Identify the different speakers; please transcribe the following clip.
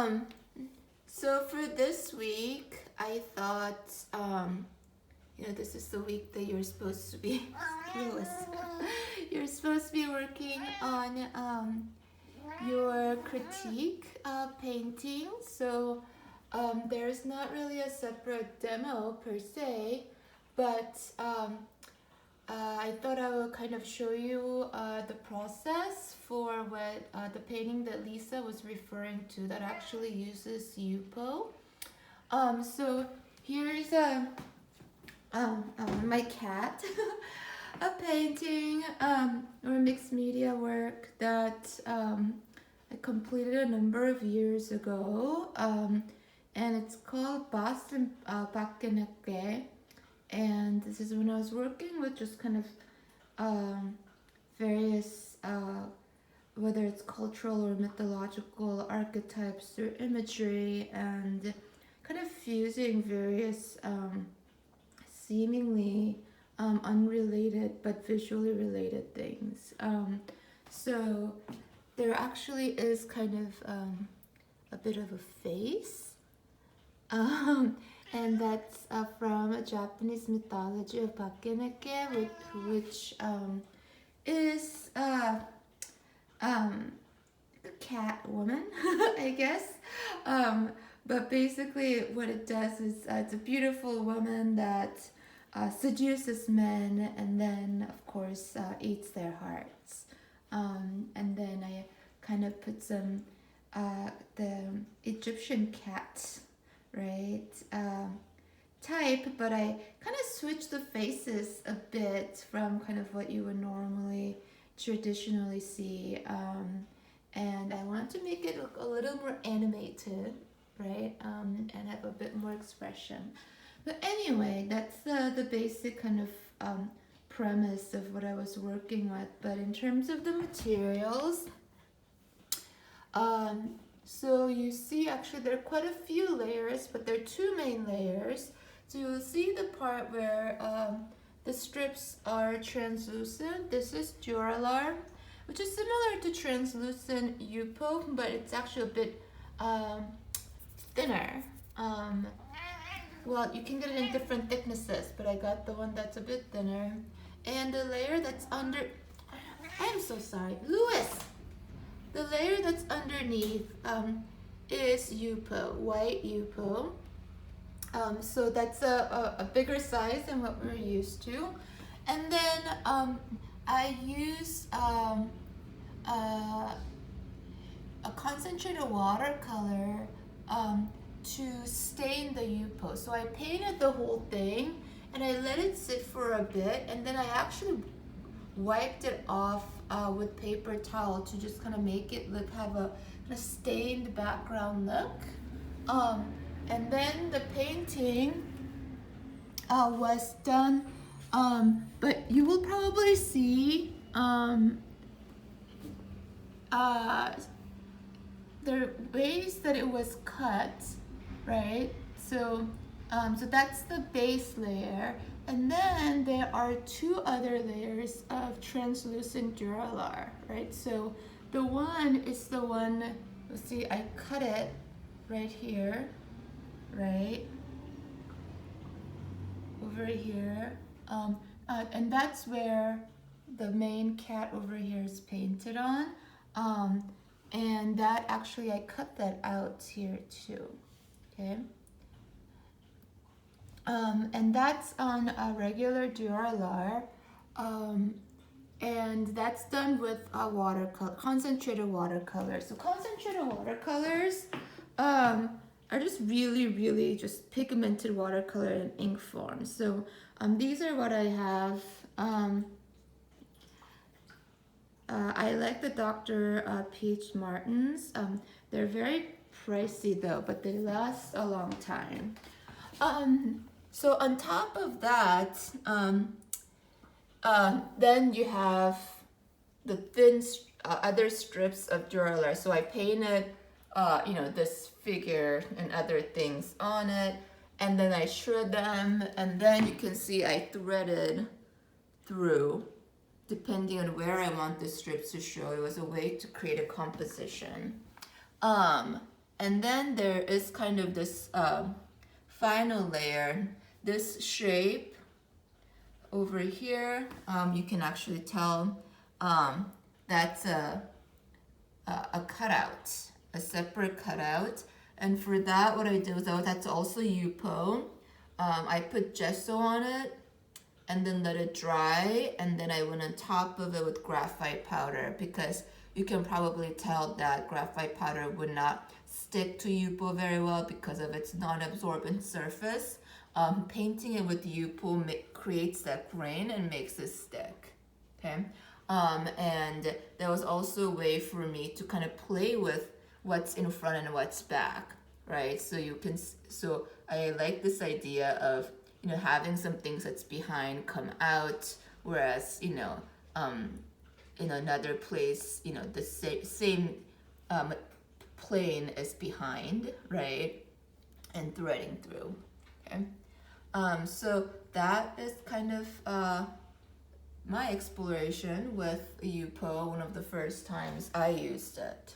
Speaker 1: Um, so for this week, I thought, this is the week that you're supposed to be, Lewis, you're supposed to be working on your critique painting. So there's not really a separate demo per se, but I thought I would kind of show you the process for what the painting that Lisa was referring to that actually uses yupo. So here's my cat, a painting or mixed media work that I completed a number of years ago, and it's called Bast and Bakeneko. And this is when I was working with just kind of various, whether it's cultural or mythological archetypes or imagery, and kind of fusing various seemingly unrelated but visually related things. So there actually is kind of a bit of a face. And that's from a Japanese mythology of Bakeneko, which is a cat woman, I guess. But basically what it does is it's a beautiful woman that seduces men and then, of course, eats their hearts. And then I kind of put some the Egyptian cat, right, type, but I kind of switched the faces a bit from kind of what you would normally traditionally see, and I wanted to make it look a little more animated, right, and have a bit more expression. But anyway, that's the basic kind of premise of what I was working with. But in terms of the materials, so you see, actually there are quite a few layers, but there are two main layers. So you'll see the part where the strips are translucent. This is dura-lar, which is similar to translucent yupo, but it's actually a bit thinner. Well, you can get it in different thicknesses, but I got the one that's a bit thinner. And the layer that's under, I'm so sorry, Louis! The layer that's underneath is yupo, white yupo. So that's a bigger size than what we're used to. And then I use a concentrated watercolor to stain the yupo. So I painted the whole thing and I let it sit for a bit, and then I actually wiped it off with paper towel to just kind of make it look, have a kind of stained background look. And then the painting was done, but you will probably see the ways that it was cut, right? So that's the base layer. And then there are two other layers of translucent dura-lar, right? So the one is the one, you'll see I cut it right here, right? Over here. And that's where the main cat over here is painted on. And that actually, I cut that out here too, okay? And that's on a regular dura-lar, and that's done with a watercolor, concentrated watercolor. So concentrated watercolors are just really just pigmented watercolor in ink form. So these are what I have. I like the Dr. Peach Martens. They're very pricey though, but they last a long time. So on top of that, then you have the thin other strips of dura-lar. So I painted, this figure and other things on it, and then I shred them, and then you can see I threaded through, depending on where I want the strips to show. It was a way to create a composition. And And then there is kind of this final layer, this shape over here. You can actually tell that's a cutout, a separate cutout. And for that, what I did was that's also yupo. I put gesso on it and then let it dry, and then I went on top of it with graphite powder, because you can probably tell that graphite powder would not stick to yupo very well because of its non-absorbent surface. Painting it with yupo creates that grain and makes it stick. Okay, and there was also a way for me to kind of play with what's in front and what's back, right? So you can, so I like this idea of, you know, having some things that's behind come out, whereas, you know, in another place, you know, the same plane is behind, right? And threading through, okay? So that is kind of my exploration with yupo, one of the first times I used it.